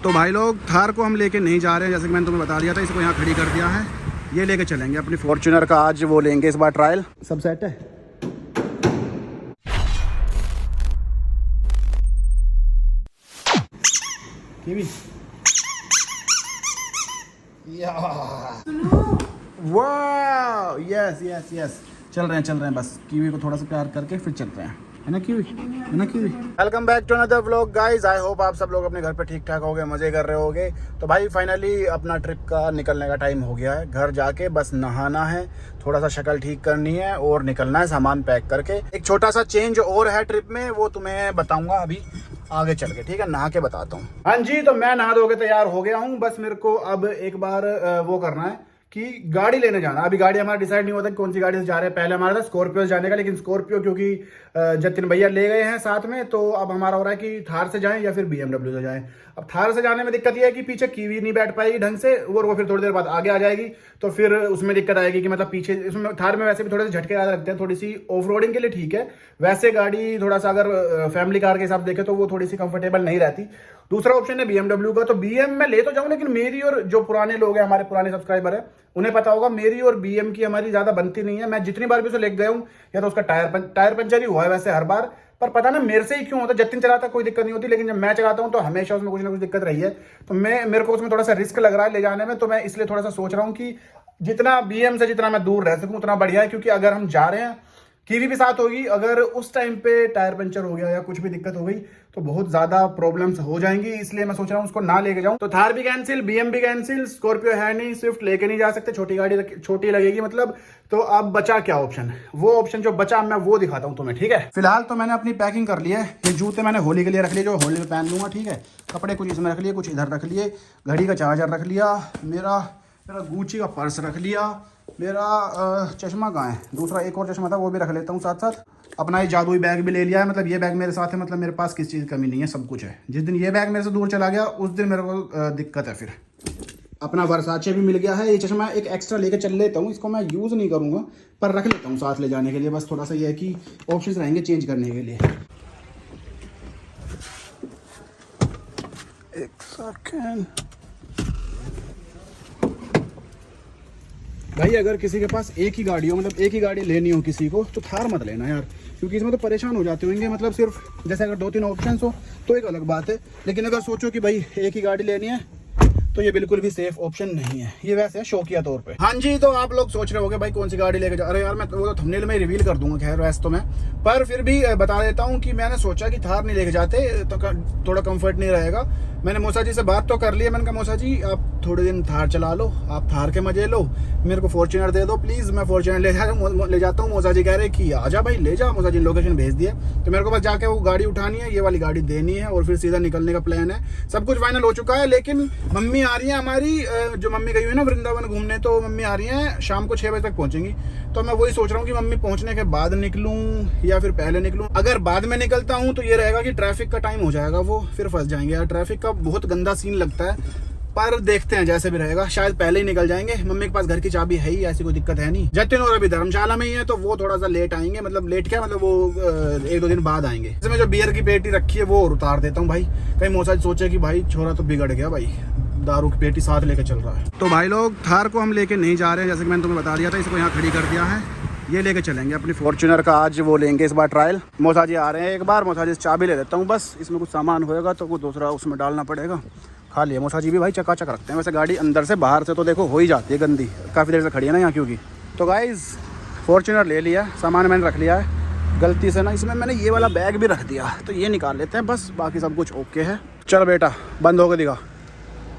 तो भाई लोग थार को हम लेके नहीं जा रहे हैं, जैसे कि मैंने तुम्हें बता दिया था। इसको यहाँ खड़ी कर दिया है, ये लेके चलेंगे अपनी फॉर्च्यूनर का। आज वो लेंगे इस बार ट्रायल। सब सेट है। वाह, यस यस यस, चल रहे हैं बस। कीवी को थोड़ा सा प्यार करके फिर चलते हैं, है ना कीवी, है ना kiwi. Welcome back to another vlog guys. I hope आप सब लोग अपने घर पे ठीक ठाक होगे, मजे कर रहे होगे। तो भाई फाइनली अपना ट्रिप का निकलने का टाइम हो गया है। घर जाके बस नहाना है, थोड़ा सा शक्ल ठीक करनी है और निकलना है सामान पैक करके। एक छोटा सा चेंज और है ट्रिप में, वो तुम्हें बताऊंगा अभी आगे चल के, ठीक है। नहा के बताता हूँ। हाँ जी, तो मैं नहा धो के तैयार हो गया हूँ। बस मेरे को अब एक बार वो करना है कि गाड़ी लेने जाना। अभी गाड़ी हमारा डिसाइड नहीं होता कि कौन सी गाड़ी से जा रहे हैं। पहले हमारा था स्कॉर्पियो से जाने का, लेकिन स्कॉर्पियो क्योंकि जतिन भैया ले गए हैं साथ में, तो अब हमारा हो रहा है कि थार से जाएं या फिर BMW से जाएं। अब थार से जाने में दिक्कत यह है कि पीछे कीवी नहीं बैठ पाएगी ढंग से, और वो फिर थोड़ी देर बाद आगे आ जाएगी, तो फिर उसमें दिक्कत आएगी कि मतलब पीछे। इसमें थार में वैसे भी थोड़े से झटके ज़्यादा लगते हैं, थोड़ी सी ऑफ रोडिंग के लिए ठीक है। वैसे गाड़ी थोड़ा सा अगर फैमिली कार के हिसाब से देखें तो वो थोड़ी सी कंफर्टेबल नहीं रहती। दूसरा ऑप्शन है BMW का। तो BM में ले तो जाऊँ, लेकिन मेरी और जो पुराने लोग हैं, हमारे पुराने सब्सक्राइबर है, उन्हें पता होगा मेरी और BM की हमारी ज्यादा बनती नहीं है। मैं जितनी बार भी उसे लेके गया हूँ, या तो उसका टायर पंचर ही हुआ है वैसे हर बार, पर पता ना मेरे से ही क्यों होता है। जतिन चलाता कोई दिक्कत नहीं होती, लेकिन जब मैं चलाता हूँ तो हमेशा उसमें कुछ ना कुछ दिक्कत रही है। तो मेरे को उसमें थोड़ा सा रिस्क लग रहा है ले जाने में, तो मैं इसलिए थोड़ा सा सोच रहा हूँ कि जितना BM से जितना मैं दूर रह सकूँ उतना बढ़िया है। क्योंकि अगर हम जा रहे हैं, कीवी भी साथ होगी, अगर उस टाइम पे टायर पंचर हो गया या कुछ भी दिक्कत हो गई तो बहुत ज्यादा प्रॉब्लम्स हो जाएंगी। इसलिए मैं सोच रहा हूँ उसको ना लेके जाऊं। तो थार भी कैंसिल, BM भी कैंसिल, स्कॉर्पियो है नहीं, स्विफ्ट लेके नहीं जा सकते, छोटी गाड़ी छोटी लगेगी मतलब। तो अब बचा क्या ऑप्शन? वो ऑप्शन जो बचा मैं वो दिखाता हूँ तुम्हें, ठीक है। फिलहाल तो मैंने अपनी पैकिंग कर ली है। ये जूते मैंने होली के लिए रख लिए, जो होली में पहन लूंगा, ठीक है। कपड़े कुछ इसमें रख लिए, कुछ इधर रख लिए, घड़ी का चार्जर रख लिया, मेरा गुच्ची का पर्स रख लिया, मेरा चश्मा कहाँ है, दूसरा एक और चश्मा था वो भी रख लेता हूँ साथ साथ। अपना ये जादुई बैग भी ले लिया है, मतलब ये बैग मेरे साथ है, मतलब मेरे पास किसी चीज़ की कमी नहीं है, सब कुछ है। जिस दिन ये बैग मेरे से दूर चला गया उस दिन मेरे को दिक्कत है। फिर अपना वर्साचे भी मिल गया है। ये चश्मा एक एक्स्ट्रा लेके चल लेता हूँ, इसको मैं यूज़ नहीं करूँगा पर रख लेता हूँ साथ ले जाने के लिए। बस थोड़ा सा ये है कि ऑप्शन रहेंगे चेंज करने के लिए। एक सेकेंड भाई, अगर किसी के पास एक ही गाड़ी हो, मतलब एक ही गाड़ी लेनी हो किसी को, तो थार मत लेना यार, क्योंकि इसमें तो परेशान हो जाते होंगे। मतलब सिर्फ जैसे अगर 2-3 ऑप्शंस हो तो एक अलग बात है, लेकिन अगर सोचो कि भाई एक ही गाड़ी लेनी है तो ये बिल्कुल भी सेफ ऑप्शन नहीं है। ये वैसे है शौकिया तौर पे। हाँ जी, तो आप लोग सोच रहे होंगे भाई कौन सी गाड़ी लेके जा रहे यार। मैं वो तो थंबनेल में रिवील कर दूंगा, खैर वैसे तो मैं, पर फिर भी बता देता हूँ कि मैंने सोचा कि थार नहीं लेके जाते तो थोड़ा कंफर्ट नहीं रहेगा। मैंने मौसा जी से बात तो कर ली है। मैंने कहा मौसा जी आप थोड़े दिन थार चला लो, आप थार के मजे लो, मेरे को फॉर्च्यूनर दे दो प्लीज़, मैं फॉर्च्यूनर ले जाता हूँ। मौसा जी कह रहे कि आजा भाई ले जा। मौसा जी लोकेशन भेज दिए, तो मेरे को बस जाके वो गाड़ी उठानी है, ये वाली गाड़ी देनी है और फिर सीधा निकलने का प्लान है। सब कुछ फाइनल हो चुका है, लेकिन मम्मी आ रही है हमारी, जो मम्मी गई हुई है ना वृंदावन घूमने, तो मम्मी आ रही है शाम को 6 बजे तक पहुंचेंगी। तो मैं वही सोच रहा हूँ कि मम्मी पहुंचने के बाद निकलूं या फिर पहले निकलूं। अगर बाद में निकलता हूं तो ये रहेगा कि ट्रैफिक का टाइम हो जाएगा, वो फिर फंस जाएंगे यार। ट्रैफिक का बहुत गंदा सीन लगता है, पर देखते हैं जैसे भी रहेगा। शायद पहले ही निकल जाएंगे। मम्मी के पास घर की चाबी है ही, ऐसी कोई दिक्कत है नहीं। जतिन और अभी धर्मशाला में ही है, तो वो थोड़ा सा लेट आएंगे। मतलब लेट क्या, मतलब वो 1-2 दिन बाद आएंगे। इसमें जो बियर की पेटी रखी है वो और उतार देता हूँ भाई, कहीं मौसा सोचे कि भाई छोरा तो बिगड़ गया भाई, दारू की पेटी साथ लेके चल रहा है। तो भाई लोग थार को हम लेके नहीं जा रहे हैं, जैसे कि मैंने तुम्हें बता दिया था। इसको यहाँ खड़ी कर दिया है, ये लेके चलेंगे अपनी फॉर्च्यूनर का। आज वो लेंगे इस बार ट्रायल। मौसा जी आ रहे हैं एक बार, मौसा जी से चाबी ले लेता हूँ बस। इसमें कुछ सामान होएगा तो वो दूसरा उसमें डालना पड़ेगा। खा लिया मौसा जी भी भाई, चकाचक रखते हैं। वैसे गाड़ी अंदर से बाहर से तो देखो हो ही जाती है गंदी, काफ़ी देर से खड़ी है ना यहाँ क्योंकि। तो गाइज़ फॉर्च्यूनर ले लिया, सामान मैंने रख लिया है। गलती से ना इसमें मैंने ये वाला बैग भी रख दिया, तो ये निकाल लेते हैं बस, बाकी सब कुछ ओके है। चल बेटा बंद होकर दिखा,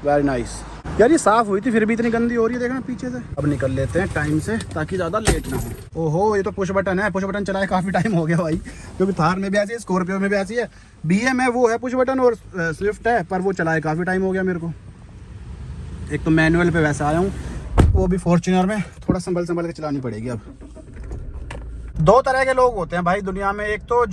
वेरी नाइस। यार ये साफ हुई थी फिर भी इतनी गंदी हो रही है, देखना पीछे से। अब निकल लेते हैं टाइम से ताकि ज़्यादा लेट ना हो। ओहो, ये तो पुश बटन है। पुश बटन चलाए काफ़ी टाइम हो गया भाई, क्योंकि थार में भी ऐसी है, स्कॉर्पियो में भी ऐसी है। BM है वो है पुश बटन, और स्विफ्ट है पर वो चलाए काफ़ी टाइम हो गया मेरे को। एक तो मैनुअल पे वैसे आया हूँ, वो भी फॉर्च्यूनर में थोड़ा संभल के चलानी पड़ेगी। अब 2 तरह के लोग होते हैं भाई दुनिया में। एक तो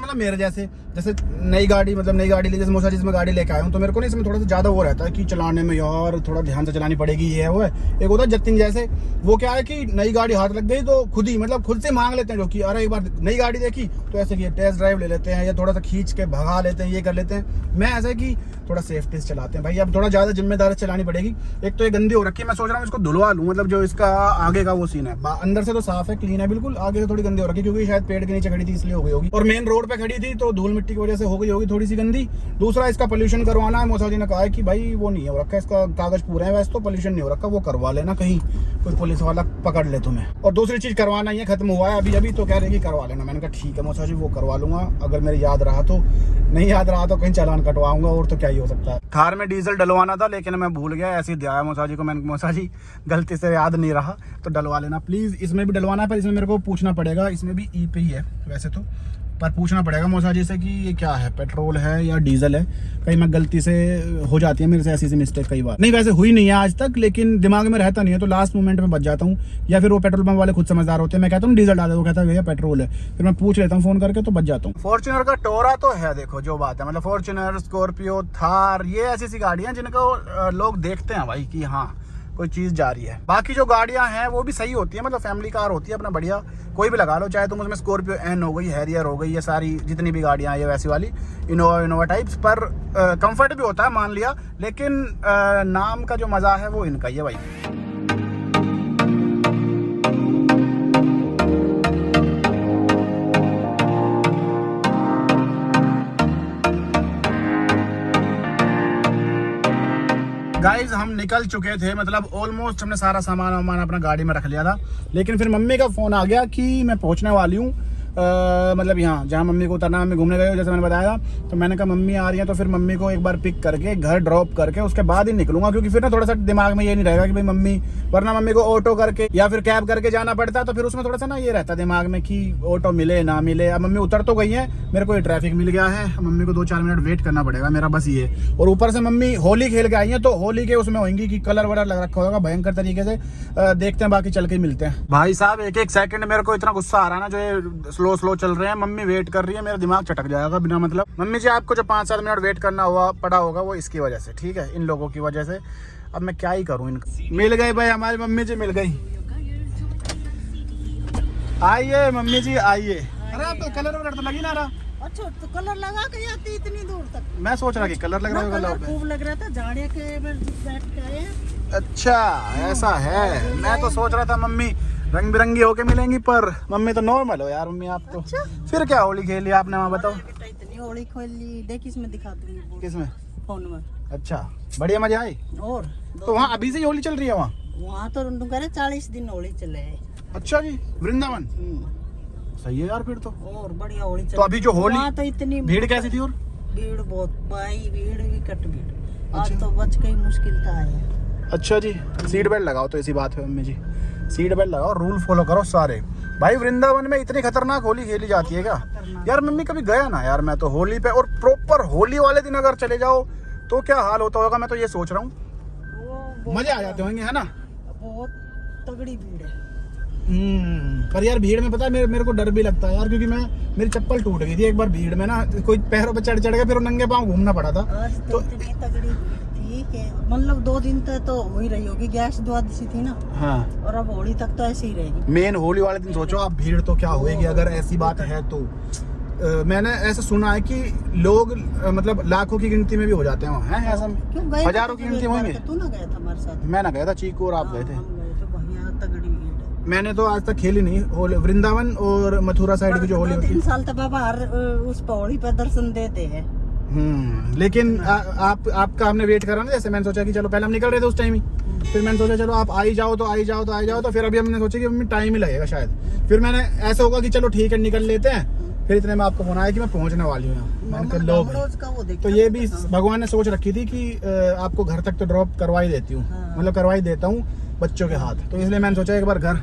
मतलब मेरे जैसे जैसे नई गाड़ी मतलब नई गाड़ी ली, जैसे मोसा जिसमें गाड़ी लेके आया हूँ, तो मेरे को ना इसमें थोड़ा सा ज़्यादा वो रहता है कि चलाने में यार थोड़ा ध्यान से चलानी पड़ेगी, ये है वो है। एक होता है जतिन जैसे, वो क्या है कि नई गाड़ी हाथ लग गई तो खुद ही मतलब खुद से मांग लेते हैं, जो कि अरे एक बार नई गाड़ी देखी तो ऐसे कि टेस्ट ड्राइव ले लेते हैं या थोड़ा सा खींच के भगा लेते हैं, ये कर लेते हैं। मैं ऐसा है कि थोड़ा सेफ्टी से चलाते हैं भाई, अब थोड़ा ज़्यादा जिम्मेदारी चलानी पड़ेगी। एक तो ये गंदी हो रखी है, मैं सोच रहा हूँ इसको धुलवा लूँ, मतलब जो इसका आगे का वो सीन है, अंदर से तो साफ है, क्लीन है बिल्कुल, आगे से थोड़ी गंदी हो रखी है क्योंकि शायद पेड़ के नीचे खड़ी थी इसलिए हो गई होगी, और मेन रोड पे खड़ी थी तो धूल मिट्टी की वजह से हो गई होगी थोड़ी सी गंदी। दूसरा इसका पोल्यूशन करवाना है, मौसा जी ने कहा है कि भाई वो नहीं हो रखा, इसका कागज पूरे हैं, वैसे तो पोल्यूशन नहीं हो रखा, वो करवा लेना, कहीं कोई पुलिस वाला पकड़ ले तुम्हें। और दूसरी चीज करवाना ही है, खत्म हुआ है अभी अभी, तो कह रहे कि करवा लेना। मैंने कहा ठीक है मौसा जी वो करवा लूंगा, अगर मेरे याद रहा तो, नहीं याद रहा तो कहीं चालान कटवाऊंगा, और तो क्या ही हो सकता है। थार में डीजल डलवाना था लेकिन मैं भूल गया, ऐसे ही दिया है मौसा जी को, मैंने मौसा जी गलती से याद नहीं रहा तो डलवा लेना प्लीज। इसमें भी डलवाना है पर इसमें मेरे को पूछना पड़ेगा, इसमें भी ई पे ही है वैसे तो, पर पूछना पड़ेगा मौसा जी से कि ये क्या है, पेट्रोल है या डीजल है। कहीं मैं गलती से हो जाती है मेरे से ऐसी मिस्टेक कई बार, नहीं वैसे हुई नहीं है आज तक, लेकिन दिमाग में रहता नहीं है तो लास्ट मोमेंट में बच जाता हूँ, या फिर वो पेट्रोल पंप वाले खुद समझदार होते हैं, मैं कहता हूँ डीजल डाल दे, वो कहता है भैया पेट्रोल है, फिर मैं पूछ लेता हूँ फोन करके तो बच जाता हूँ। फॉर्च्यूनर का टोरा तो है, देखो जो बात है, मतलब फॉर्च्यूनर, स्कॉर्पियो, थार, ये ऐसी गाड़ियां जिनको लोग देखते हैं भाई कि हाँ कोई चीज जा रही है। बाकी जो गाड़ियां हैं वो भी सही होती है, मतलब फैमिली कार होती है अपना बढ़िया, कोई भी लगा लो, चाहे तुम उसमें स्कॉर्पियो एन हो गई, हैरियर हो गई, ये सारी जितनी भी गाड़ियां हैं ये वैसी वाली इनोवा टाइप्स, पर कंफर्ट भी होता है मान लिया, लेकिन नाम का जो मजा है वो इनका ही है भाई। गाइज हम निकल चुके थे, मतलब ऑलमोस्ट हमने सारा सामान वामान अपना गाड़ी में रख लिया था, लेकिन फिर मम्मी का फोन आ गया कि मैं पहुंचने वाली हूँ, मतलब यहाँ जहाँ मम्मी को उतरना, मम्मी घूमने गए जैसे मैंने बताया, तो मैंने कहा मम्मी आ रही है तो फिर मम्मी को एक बार पिक करके घर ड्रॉप करके उसके बाद ही निकलूंगा, क्योंकि फिर ना थोड़ा सा दिमाग में ये नहीं रहेगा कि भाई मम्मी, वरना मम्मी को ऑटो करके या फिर कैब करके जाना पड़ता है, तो फिर उसमें थोड़ा सा ना ये रहता है दिमाग में कि ऑटो मिले ना मिले। अब मम्मी उतर तो गई है, मेरे को ये ट्रैफिक मिल गया है, मम्मी को 2-4 मिनट वेट करना पड़ेगा मेरा, बस ये। और ऊपर से मम्मी होली खेल के आई है, तो होली के उसमें होंगी कि कलर वलर लग रखा होगा भयंकर तरीके से, देखते हैं, बाकी चल के मिलते हैं। भाई साहब एक एक सेकंड मेरे को इतना गुस्सा आ रहा है ना, जो ये स्लो स्लो चल रहे हैं, मम्मी वेट कर रही है, मेरा दिमाग चटक जाएगा बिना मतलब। मम्मी जी आपको जो 5-7 मिनट वेट करना हुआ पड़ा होगा वो इसकी वजह से, ठीक है, इन लोगों की वजह से। अब मैं क्या ही करूं, इनका मिल गई भाई, हमारी मम्मी जी मिल गई। आइए मम्मी जी आइए। अरे आप तो कलर वलर तो लगी ना रहा। अच्छा तो कलर लगा के आती इतनी दूर तक? मैं सोच रहा कि कलर लग रहा होगा, कलर खूब लग रहा था, झाड़िया के बैठ के आए हैं। अच्छा ऐसा है, मैं तो सोच रहा था मम्मी रंग बिरंगी होके मिलेंगी, पर मम्मी तो नॉर्मल हो यार मम्मी आप तो। अच्छा? फिर क्या होली खेली आपने, वहाँ बताओ। बेटा इतनी होली खेली, देख इसमें दिखा दूंगी। किसमें? फोन में। अच्छा बढ़िया मजा आई। और तो वहाँ अभी से ही होली चल रही है वहाँ? वहाँ तो तुम कह रहे 40 दिन होली चले है। अच्छा जी, वृंदावन सही है यार फिर तो, और बढ़िया होली चल। तो अभी जो होली वहाँ तो इतनी भीड़ कैसी थी? और भीड़ बहुत भाई, भीड़ भी कट भीड़, आज अच्छा। तो बच गई, मुश्किल था है। अच्छा जी, सीट बेल्ट लगाओ तो इसी बात है मम्मी जी, सीट बेल्ट लगाओ, रूल फॉलो करो सारे। भाई वृंदावन में इतनी खतरनाक होली खेली जाती है क्या यार? मम्मी कभी गया ना यार मैं तो होली पे, और प्रॉपर होली वाले दिन अगर चले जाओ तो क्या हाल होता होगा, मैं तो ये सोच रहा हूँ। मजे आ जाते होंगे है ना? बहुत तगड़ी भीड़ है। पर यार भीड़ में पता है मेरे को डर भी लगता है यार, क्योंकि मेरी चप्पल टूट गई थी एक बार भीड़ में ना, कोई पैरों पे चढ़ गया, फिर नंगे पांव घूमना पड़ा था। आज तो इतनी तगड़ी भीड़ थी कि मतलब 2 दिन तक तो हो ही रही होगी, गैस द्वादशी थी ना। हाँ, और अब होली तक तो ऐसी ही रहेगी। मेन होली वाले दिन सोचो आप भीड़ तो क्या होएगी अगर ऐसी बात है तो। मैंने ऐसा सुना है कि लोग मतलब लाखों की गिनती में भी हो जाते हैं वहाँ, है ऐसा? क्यों गए? हजारों की गिनती होंगे। तू ना गया था हमारे साथ? मैं ना गया था, चीकू और आप गए थे। हम गए थे, बढ़िया तगड़ी भीड़ है। मैंने तो आज तक खेली नहीं होली, वृंदावन और मथुरा साइड की जो होली होती है। 3 साल तक बाबा हर उस पौड़ी पे दर्शन देते हैं। लेकिन आपका हमने वेट करा ना, जैसे मैंने सोचा कि चलो पहले हम निकल रहे थे उस टाइम ही, फिर मैंने सोचा चलो आप आई जाओ तो आई जाओ, तो फिर अभी हमने सोचा कि हमें टाइम ही लगेगा शायद, फिर मैंने ऐसा होगा कि चलो ठीक है निकल लेते हैं, फिर इतने में आपको फोन आया कि मैं पहुंचने वाली हूँ। मैंने कहा लो भाई, तो ये भी भगवान ने सोच रखी थी कि आपको घर तक तो ड्रॉप करवाई देती हूँ, मतलब करवाई देता हूँ बच्चों के हाथ, तो इसलिए मैंने सोचा एक बार घर,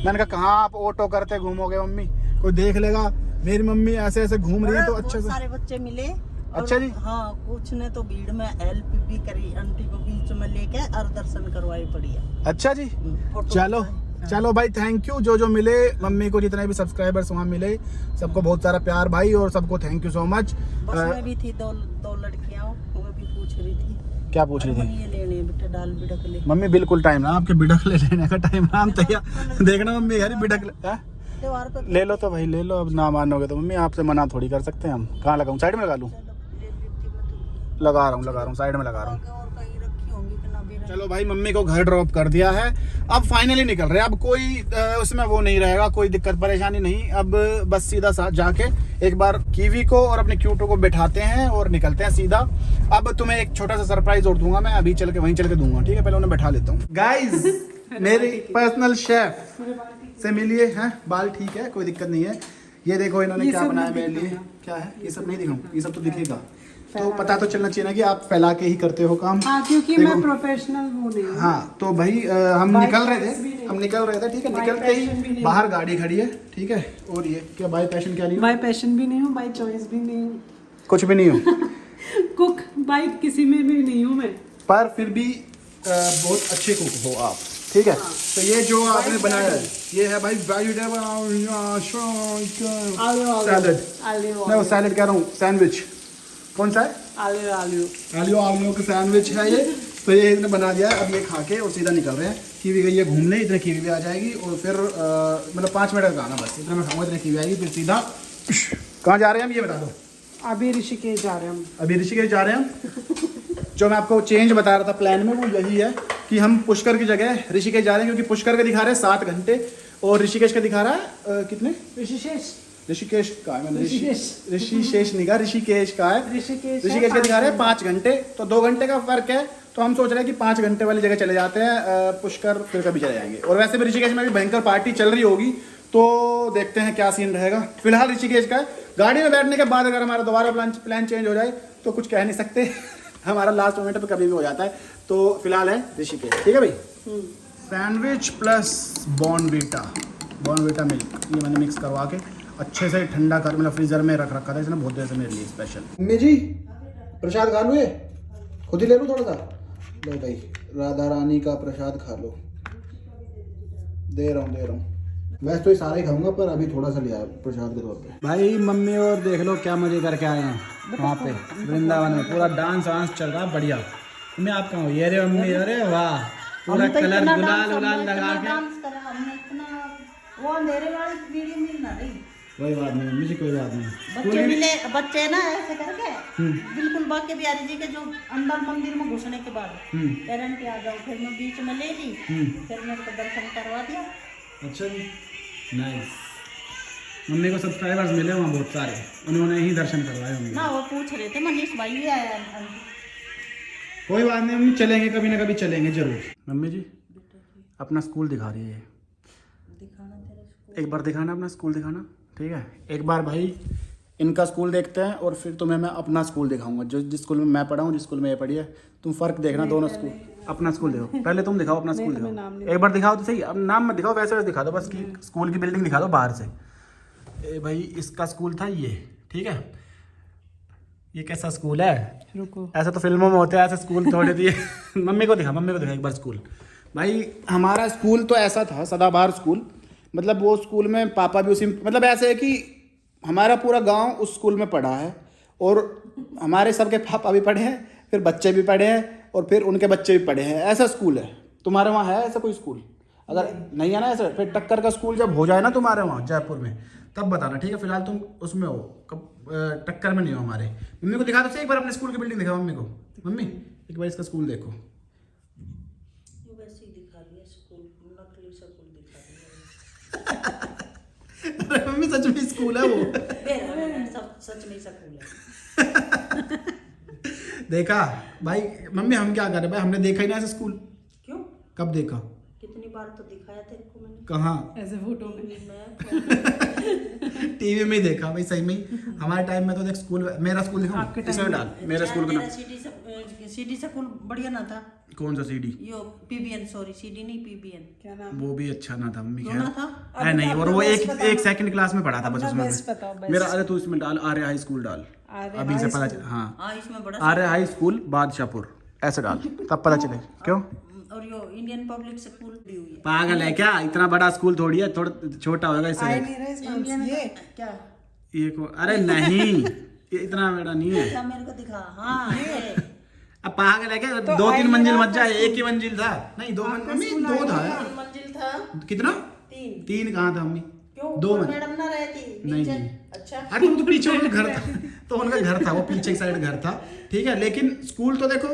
मैंने कहा कहाँ आप ऑटो करते घूमोगे मम्मी, कोई देख लेगा मेरी मम्मी ऐसे ऐसे घूम रही है तो अच्छे से। सारे बच्चे मिले। अच्छा जी। हाँ, कुछ ने तो भीड़ में हेल्प भी करी, आंटी को बीच में लेके और दर्शन करवाई पड़ी है। अच्छा जी, चलो चलो भाई, थैंक यू जो मिले मम्मी को, जितने भी सब्सक्राइबर्स वहाँ मिले, सबको बहुत सारा प्यार भाई, और सबको थैंक यू सो मच। बस में भी थी दो लड़कियां, वो भी पूछ रही थी क्या पूछ रही थी? ये लेने बेटा दाल बिडक ले। मम्मी बिल्कुल टाइम ना, आपके बिडक लेने का टाइम ना, हम तैयार देखना मम्मी यार बिडक त्योहार पे ले लो तो भाई ले लो, अब ना मानोगे तो मम्मी आपसे मना थोड़ी कर सकते हैं हम। कहाँ लगाऊं, साइड में लगा लूँ? लगा रहा हूँ साइड में लगा रहा हूँ। और कहीं रखी होंगी कि ना भी। चलो भाई, मम्मी को घर ड्रॉप कर दिया है, अब फाइनली निकल रहे हैं। अब कोई उसमें वो नहीं रहेगा, कोई दिक्कत परेशानी नहीं। अब बस सीधा साथ जाके एक बार कीवी को और अपने क्यूटो को बिठाते हैं और निकलते हैं सीधा। अब तुम्हें एक छोटा सा सरप्राइज और दूंगा मैं, अभी चल के वहीं चल के दूंगा, ठीक है? पहले उन्हें बैठा लेता हूँ। गाइज मेरी पर्सनल शेफ से मिलिए हैं, बाल ठीक है, कोई दिक्कत नहीं है। ये देखो इन्होंने क्या बनाया मेरे लिए, क्या है ये सब नहीं दिखाऊं, ये सब तो दिखेगा, तो पता तो चलना चाहिए ना कि आप फैला के ही करते हो काम। हाँ, क्योंकि मैं प्रोफेशनल वो नहीं हूँ। हाँ तो भाई हम निकल रहे थे, ठीक है? निकलते ही बाहर गाड़ी खड़ी है, ठीक है? और ये क्या बाय पैशन क्या नहीं? बाय पैशन भी नहीं हूँ, बाय चॉइस भी नहीं हूँ, कुछ भी नहीं हो कुक बाय किसी में भी नहीं हूँ मैं, पर फिर भी बहुत अच्छे कुक हो आप, ठीक है? तो ये जो आपने बनाया है, ये है भाई सैलड, मैं सैलड कह रहा हूँ, सैंडविच। कौन सा है? आलू का सैंडविच है ये। तो ये इसने बना दिया है, अब ये खा के और सीधा निकल रहे हैं। कीवी गई है घूमने, इतने कीवी भी आ जाएगी, और फिर मतलब 5 मिनट का आना बस, इतना मैं खाऊंगा, इतने कीवी आएगी, फिर सीधा कहाँ जा रहे हैं हम ये बता दो। अभी ऋषिकेश जा रहे हैं हम। अभी ऋषिकेश जा रहे हैं हम। जो मैं आपको चेंज बता रहा था प्लान में, वो यही है कि हम पुष्कर की जगह ऋषिकेश जा रहे हैं, क्योंकि पुष्कर का दिखा रहे हैं 7 घंटे और ऋषिकेश का दिखा रहा है कितने? ऋषिकेश का है, मैंने ऋषिकेश नहीं कहा, ऋषिकेश का है। ऋषिकेश का दिखा रहे हैं 5 घंटे, तो 2 घंटे का फर्क है। तो हम सोच रहे हैं कि 5 घंटे वाली जगह चले जाते हैं, पुष्कर फिर कभी चले जाएंगे। और वैसे भी ऋषिकेश में भी भयंकर पार्टी चल रही होगी, तो देखते हैं क्या सीन रहेगा। फिलहाल ऋषिकेश का है। गाड़ी में बैठने के बाद अगर हमारा दोबारा प्लान चेंज हो जाए तो कुछ कह नहीं सकते हमारा लास्ट मोमेंट पे कभी भी हो जाता है। तो फिलहाल है ऋषिकेश, ठीक है भाई? सैंडविच प्लस बॉर्नवीटा मिल्क, ये मैंने मिक्स करवा के अच्छे से ठंडा कर, मतलब फ्रीजर में रख रखा था इसने बहुत देर से मेरे लिए स्पेशल। मम्मी जी प्रसाद खा लो, ये खुद ही ले लो थोड़ा सा। लो भाई, राधा रानी का प्रसाद खा लो। दे रहा हूँ। वैसे तो ये सारा ही खाऊंगा, पर अभी थोड़ा सा लिया प्रसाद के तौर पे। भाई मम्मी और देख लो क्या मजे करके आए हैं वहाँ पे वृंदावन में, पूरा डांस वांस चल रहा है बढ़िया। मम्मी आप कहाँ हो? ये रे मम्मी, अरे वाह, पूरा कलर गुलाल लगा के। वो अंधेरे वाली वीडियो मिल ना रही। कोई बात नहीं मम्मी जी, कोई बात नहीं। बच्चे मिले, बच्चे ना ऐसे करके बिल्कुल बाके बिहारी जी के जो अंदर मंदिर में घुसने के बाद पेरेंट आ जाओ, फिर मैं बीच में ले ली, फिर मेरे को दर्शन करवा दिया। अच्छा जी, नाइस। मम्मी को सब्सक्राइबर्स मिले वहाँ बहुत सारे, उन्होंने ही दर्शन करवाए होंगे ना। वो पूछ रहे थे मनीष भाई भी आया। कोई बात नहीं मम्मी, चलेंगे कभी ना कभी चलेंगे जरूर। मम्मी जी अपना स्कूल दिखा रही है, दिखाना तेरा स्कूल, एक बार दिखाना अपना स्कूल दिखाना, ठीक है? एक बार भाई इनका स्कूल देखते हैं और फिर तुम्हें मैं अपना स्कूल दिखाऊंगा, जिस स्कूल में मैं पढ़ा हूँ, जिस स्कूल में ये पढ़ी है। तुम फर्क देखना दोनों स्कूल। अपना स्कूल देखो पहले, तुम दिखाओ अपना स्कूल दिखाओ, एक बार दिखाओ तो सही। अब नाम मत दिखाओ, वैसे दिखा दो बस, कि स्कूल की बिल्डिंग दिखा दो बाहर से। ए भाई इसका स्कूल था ये, ठीक है? ये कैसा स्कूल है? रुको, ऐसा तो फिल्मों में होता है, ऐसे स्कूल थोड़े दिए मम्मी को दिखा एक बार स्कूल। भाई हमारा स्कूल तो ऐसा था, सदाबहार स्कूल, मतलब वो स्कूल में पापा भी उसी, मतलब ऐसे है कि हमारा पूरा गांव उस स्कूल में पढ़ा है, और हमारे सबके पापा भी पढ़े हैं, फिर बच्चे भी पढ़े हैं, और फिर उनके बच्चे भी पढ़े हैं। ऐसा स्कूल है। तुम्हारे वहाँ है ऐसा कोई स्कूल? अगर नहीं है ना ऐसा, फिर टक्कर का स्कूल जब हो जाए ना तुम्हारे वहाँ जयपुर में, तब बताना, ठीक है? फिलहाल तुम उसमें हो, कब टक्कर में नहीं हो हमारे। मम्मी को दिखा दो सही एक बार अपने स्कूल की बिल्डिंग दिखाओ मम्मी को। मम्मी एक बार इसका स्कूल देखो। वैसे ही दिखा दिया स्कूल, नकली स्कूल दिखा दिया। अरे मम्मी सच में स्कूल है वो सब सच में स्कूल है। देखा भाई? मम्मी हम क्या कर रहे भाई, हमने देखा ही ना ऐसा स्कूल। क्यों? कब देखा? कितनी बार तो दिखाया तेरे को मैंने। कहाँ? ऐसे फोटो में टीवी में ही देखा भाई, सही में ही। हमारे टाइम में तो देख स्कूल, मेरा स्कूल दिखा इसमें डाल, मेरा स्कूल का नाम। सीडी स्कूल बढ़िया ना था। कौन सा सीडी? यो पीबीएन, सॉरी सीडी नहीं पीबीएन। क्या नाम? वो भी अच्छा ना था मम्मी, क्यों ना था? है नहीं, और वो एक सेकंड क्लास में पढ़ा था बस बेस्ट उसमें बताओ, बेस्ट। मेरा। अरे तू इसमें डाल आर्य हाई स्कूल डाल, अभी से पता चल। हाँ इसमें बड़ा आर्य हाई स्कूल बादशाहपुर ऐसे डाल, तब पता चले। क्यों? और यो इंडियन पब्लिक स्कूल दी हुई है। पागल है क्या? इतना बड़ा स्कूल थोड़ी है, थोड़ा छोटा होगा इससे। आए नहीं रहे इस मंथ इंडियन ये क्या ये अरे नहीं, ये इतना बड़ा नहीं है। क्या मेरे को दिखा? हाँ ये अब पागल है क्या? तो 2-3 मंजिल मत जाए, स्कूल। एक ही मंजिल था। नहीं 2 मंजिल, 2 था यार। 3 मंजिल था। कितना? 3 3 कहाँ था मम्मी? क्यों? 2 ऊपर मंजिल। मैडम ना रहती नहीं, नीचे? नहीं। अच्छा अरे वो तो पीछे उनका घर था, तो उनका घर था, वो पीछे की साइड घर था, ठीक है। लेकिन स्कूल तो देखो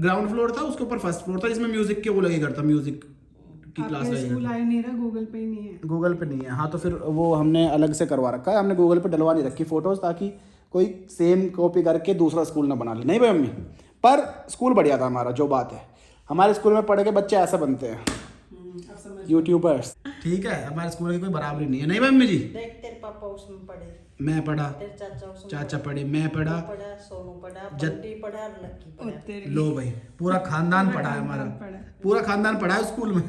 ग्राउंड फ्लोर था, उसके ऊपर फर्स्ट फ्लोर था, जिसमें म्यूजिक के वो लगे करता, म्यूजिक की क्लास आपके लगी स्कूल आए नहीं रहा, गूगल पे ही नहीं है। गूगल पे नहीं है। हाँ तो फिर वो हमने अलग से करवा रखा है, हमने गूगल पे डलवा नहीं रखी फोटोज, ताकि कोई सेम कॉपी करके दूसरा स्कूल ना बना ले। नहीं भाई मम्मी, पर स्कूल बढ़िया था हमारा। जो बात है, हमारे स्कूल में पढ़ के बच्चे ऐसे बनते हैं, अब समझ यूट्यूबर्स, ठीक है। हमारे स्कूल की कोई बराबरी नहीं है। नहीं भाई मम्मी जी, देख तेरे पापा उसमें पढ़े, मैं पढ़ा, तेरे चाचा उसमें चाचा पढ़े, मैं पढ़ा, पढ़ा, सोनू पढ़ा, जब- बंटी पढ़ा, लक्की पढ़ा। तेरी लो भाई पूरा खानदान पढ़ा है हमारा, पूरा खानदान पढ़ा है स्कूल में।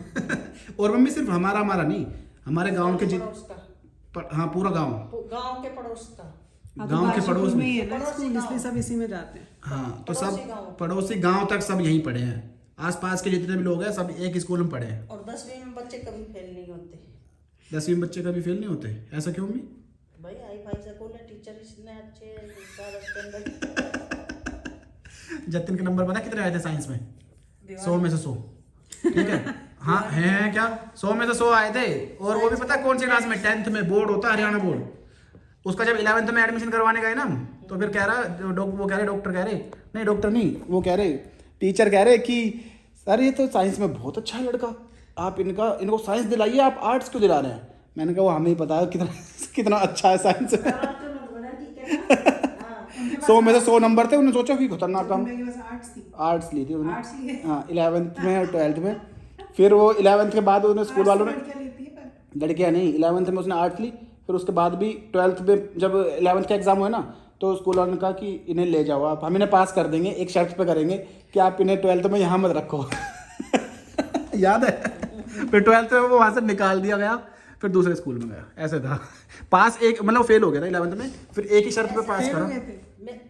और मम्मी सिर्फ हमारा नहीं, हमारे गांव के पड़ोस का, हाँ पूरा गांव, गांव के पड़ोस का। गांव के पड़ोस में ही में। है ना स्कूल, इसलिए सब इसी में जाते हैं। हाँ तो पड़ोसी सब गाँव। पड़ोसी गांव तक सब यहीं पढ़े हैं। आसपास के जितने भी लोग हैं सब एक ही स्कूल में पढ़े हैं। और 10वीं में बच्चे कभी फेल नहीं होते 10वीं में बच्चे कभी फेल नहीं होते, ऐसा क्यों मम्मी? भाई। आई फाई स्कूल है, टीचर इतने अच्छे हैं, सारा स्टैंडर्ड। जतिन के नंबर पता कितने आए थे साइंस में? 100 में से 100, ठीक है। हाँ हैं क्या? 100 में से 100 आए थे। और वो भी पता कौन सी क्लास में? 10th में, बोर्ड होता है हरियाणा बोर्ड। उसका जब 11th में एडमिशन करवाने गए ना हम, तो फिर कह रहा वो कह रहे डॉक्टर कह रहे, नहीं डॉक्टर नहीं, वो कह रहे टीचर कह रहे कि सर ये तो साइंस में बहुत अच्छा है लड़का, आप इनको साइंस दिलाइए, आप आर्ट्स क्यों दिला रहे हैं? मैंने कहा वो हमें ही पता है कितना कितना अच्छा है साइंस में। 100 में से 100 नंबर थे, उन्होंने सोचा कि खतरनाक काम। मेरे पास आर्ट्स थी। आर्ट्स ली थी आर्ट्स उन्होंने, लिए। हाँ 11th में और 12th में। फिर वो 11th के बाद उन्होंने स्कूल वालों ने, लड़कियां लेती है पर लड़कियां नहीं, 11th में उसने आर्ट्स ली। फिर उसके बाद भी 12th में जब 11th का एग्जाम हुआ ना, तो स्कूल वालों ने कहा कि इन्हें ले जाओ आप, हम इन्हें पास कर देंगे, एक शर्त पे करेंगे कि आप इन्हें 12th में यहाँ मत रखो। याद है? फिर 12th में वो वहाँ से निकाल दिया गया, फिर दूसरे स्कूल में गया। ऐसे था। पास एक मतलब फेल हो गया था 11th में, फिर एक ही शर्त पे पास करा।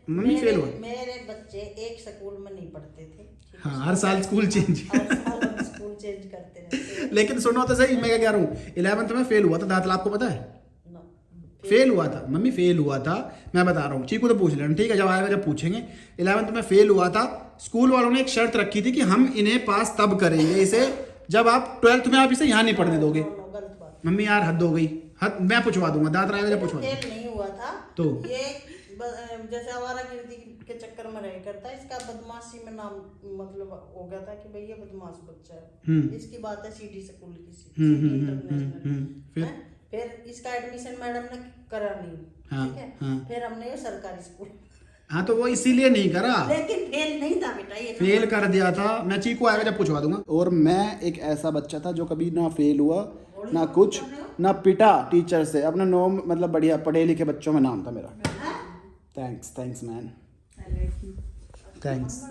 मम्मी फेल हुआ। मेरे बच्चे एक स्कूल में नहीं पढ़ते थे। हाँ हर साल स्कूल चेंज। स्कूल चेंज करते रहते। लेकिन सुनो तो सही, मैं क्या कह रहा हूँ, 11th में फेल हुआ था दाखिला, आपको पता है? फेल हुआ था मम्मी, फेल हुआ था, मैं बता रहा हूँ। चीकू तो पूछ लेना, ठीक है, जब आएगा जब पूछेंगे। 11th में फेल हुआ था, स्कूल वालों ने एक शर्त रखी थी कि हम इन्हें पास तब करेंगे इसे जब आप 12th में आप इसे यहाँ नहीं पढ़ने दोगे। गलत बात। मम्मी यार हद हो गई, हद। मैं पूछवा दूंगा, दांत आएगा जब पूछवा दूंगा। फेल नहीं हुआ था तो ये जैसे आवारागर्दी के चक्कर में रह करता, इसका बदमाशी में नाम मतलब हो गया था कि भाई ये बदमाश बच्चा है। इसकी बात है सीडी स्कूल की, इंटरनेशनल। फिर इसका एडमिशन मैडम ने करा नहीं, हाँ, ठीक है। हाँ। फिर हमने ये सरकारी स्कूल, हाँ तो वो इसीलिए नहीं करा, लेकिन फेल नहीं था बेटा ये। फेल कर दिया था। मैं चीकू आएगा जब पूछवा दूंगा। और मैं एक ऐसा बच्चा था जो कभी ना फेल हुआ ना कुछ, ना पिटा टीचर से। अपने नो मतलब बढ़िया पढ़े लिखे बच्चों में नाम था मेरा। Thanks man, thanks.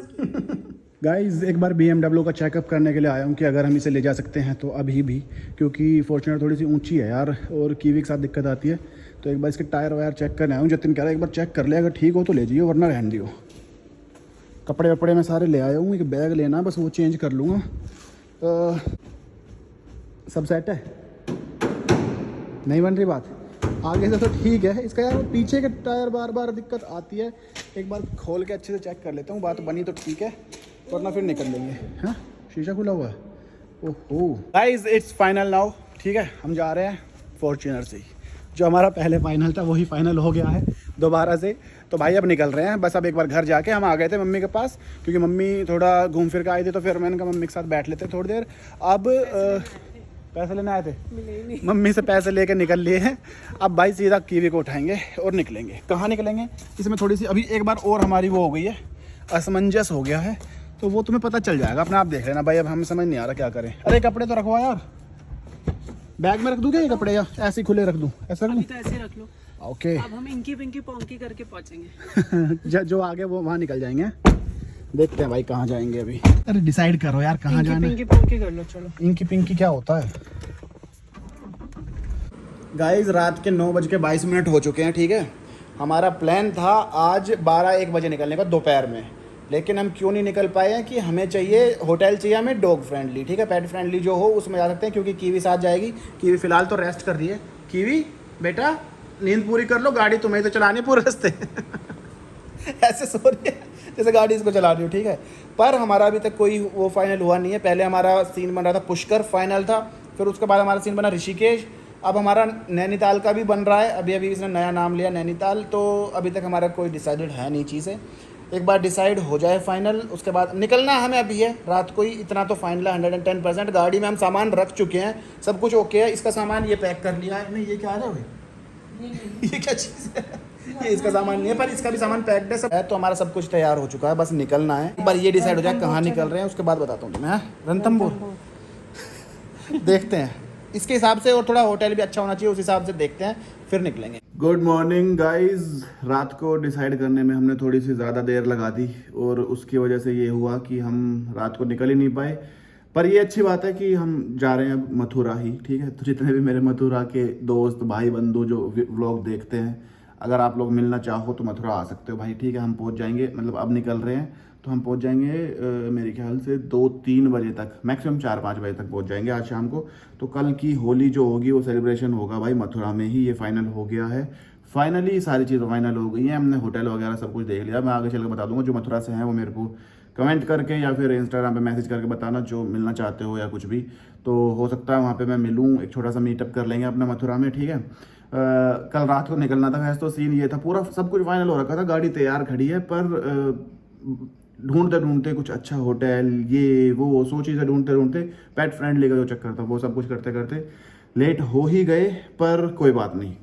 गाइस एक बार BMW का चेकअप करने के लिए आया हूँ कि अगर हम इसे ले जा सकते हैं तो अभी भी, क्योंकि फॉर्च्यूनर थोड़ी सी ऊंची है यार, और कीवी के साथ दिक्कत आती है। तो एक बार इसके टायर वायर चेक करने आया हूँ। जतिन कह रहा है एक बार चेक कर ले, अगर ठीक हो तो ले जाइए, वरना रहने दियो। कपड़े वपड़े मैं सारे ले आया हूँ, एक बैग लेना, बस वो चेंज कर लूँगा। सब सेट है, नहीं बन रही बात? आगे से तो ठीक है, इसका यार पीछे के टायर बार बार दिक्कत आती है। एक बार खोल के अच्छे से चेक कर लेता हूँ, बात बनी तो ठीक है, वरना फिर निकल लेंगे। हाँ शीशा खुला हुआ है। ओहो गाइस इट्स फाइनल नाउ, ठीक है। हम जा रहे हैं फॉर्च्यूनर से ही, जो हमारा पहले फाइनल था वही फाइनल हो गया है दोबारा से। तो भाई अब निकल रहे हैं, बस अब एक बार घर जाके, हम आ गए थे मम्मी के पास क्योंकि मम्मी थोड़ा घूम फिर के आई थी, तो फिर मैंने कहा मम्मी के साथ बैठ लेते थोड़ी देर। अब पैसे लेने आए थे, मम्मी से पैसे लेके निकल लिए हैं। अब भाई सीधा कीवी को उठाएंगे और निकलेंगे। कहाँ निकलेंगे? इसमें थोड़ी सी अभी एक बार और हमारी वो हो गई है, असमंजस हो गया है, तो वो तुम्हें पता चल जाएगा, अपने आप देख लेना भाई। अब हमें समझ नहीं आ रहा क्या करें। अरे कपड़े तो रखवा यार, बैग में रख दूँ क्या ये कपड़े, या ऐसे ही खुले रख दूँ? ऐसा रख दूँ? तो ऐसे रख लो। ओके। अब हम इंकी पिंकी पोंकी करके पहुंचेंगे। जो आगे वो वहाँ निकल जाएंगे। देखते हैं भाई कहाँ जाएंगे अभी। अरे डिसाइड करो यार कहाँ जाना है। पिंकी पोंकी कर लो, चलो। इंकी पिंकी क्या होता है? गाइस रात के 9:22 हो चुके हैं, ठीक है। हमारा प्लान था आज 12-1 बजे निकलने का दोपहर में, लेकिन हम क्यों नहीं निकल पाए हैं कि हमें चाहिए होटल चाहिए हमें डॉग फ्रेंडली, ठीक है, पेट फ्रेंडली जो हो उसमें जा सकते हैं, क्योंकि कीवी साथ जाएगी। कीवी फ़िलहाल तो रेस्ट कर रही है। कीवी बेटा नींद पूरी कर लो, गाड़ी तुम्हें तो चलानी है पूरे रास्ते ऐसे सो रही है जैसे गाड़ी इसको चला रही हो, ठीक है। पर हमारा अभी तक कोई वो फाइनल हुआ नहीं है। पहले हमारा सीन बन रहा था पुष्कर, फाइनल था, फिर उसके बाद हमारा सीन बना ऋषिकेश, अब हमारा नैनीताल का भी बन रहा है। अभी इसने नया नाम लिया नैनीताल, तो अभी तक हमारा कोई डिसाइडेड है नहीं चीज़ें। एक बार डिसाइड हो जाए फाइनल, उसके बाद निकलना हमें अभी है रात को ही, इतना तो फाइनल है 110%। गाड़ी में हम सामान रख चुके हैं, सब कुछ ओके है। इसका सामान ये पैक कर लिया है। नहीं ये क्या है भाई, ये क्या चीज़ है, ये इसका सामान नहीं है, पर इसका भी सामान पैक्ड है, सब है। तो हमारा सब कुछ तैयार हो चुका है, बस निकलना है। एक बार ये डिसाइड हो जाए कहाँ निकल रहे हैं, उसके बाद बताता हूँ तुम्हें। रणथंभौर देखते हैं इसके हिसाब से, और थोड़ा होटल भी अच्छा होना चाहिए उस हिसाब से देखते हैं, फिर निकलेंगे। Good morning guys. रात को डिसाइड करने में हमने थोड़ी सी ज़्यादा देर लगा दी, और उसकी वजह से ये हुआ कि हम रात को निकल ही नहीं पाए। पर ये अच्छी बात है कि हम जा रहे हैं मथुरा ही, ठीक है। तो जितने भी मेरे मथुरा के दोस्त भाई बंधु जो व्लॉग देखते हैं, अगर आप लोग मिलना चाहो तो मथुरा आ सकते हो भाई, ठीक है। हम पहुंच जाएंगे, मतलब अब निकल रहे हैं तो हम पहुंच जाएंगे मेरे ख्याल से 2-3 बजे तक, मैक्सिमम 4-5 बजे तक पहुंच जाएंगे आज शाम को। तो कल की होली जो होगी वो सेलिब्रेशन होगा भाई मथुरा में ही। ये फाइनल हो गया है, फाइनली सारी चीज़ें फाइनल हो गई हैं। हमने होटल वगैरह सब कुछ देख लिया। मैं आगे चल के बता दूंगा, जो मथुरा से हैं वो मेरे को कमेंट करके या फिर इंस्टाग्राम पे मैसेज करके बताना जो मिलना चाहते हो या कुछ भी, तो हो सकता है वहाँ पे मैं मिलूँ, एक छोटा सा मीटअप कर लेंगे अपना मथुरा में, ठीक है। कल रात को निकलना था, वैसे तो सीन ये था, पूरा सब कुछ फाइनल हो रखा था, गाड़ी तैयार खड़ी है, पर ढूंढते ढूंढते कुछ अच्छा होटल ये वो सोची से ढूंढते पेट फ्रेंडली का जो चक्कर था वो सब कुछ करते करते लेट हो ही गए। पर कोई बात नहीं,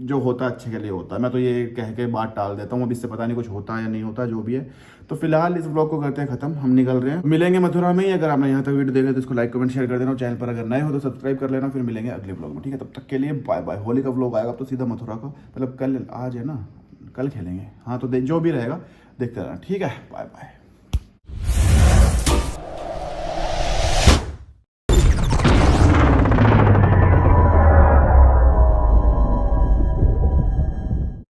जो होता अच्छे के लिए होता है। मैं तो ये कह के बात टाल देता हूँ, अब इससे पता नहीं कुछ होता है या नहीं होता, जो भी है। तो फिलहाल इस ब्लॉग को करते हैं खत्म, हम निकल रहे हैं, मिलेंगे मथुरा में ही। अगर आपने यहाँ तक वीडियो देखा तो इसको लाइक कमेंट शेयर कर देना, चैनल पर अगर नए हो तो सब्सक्राइब कर लेना। फिर मिलेंगे अगले ब्लॉग में, ठीक है। तब तक के लिए बाय बाय। होली का ब्लॉग आएगा तो सीधा मथुरा का, मतलब कल आज है ना, कल खेलेंगे, हाँ। तो जो भी रहेगा देखते रहना, ठीक है। Bye bye.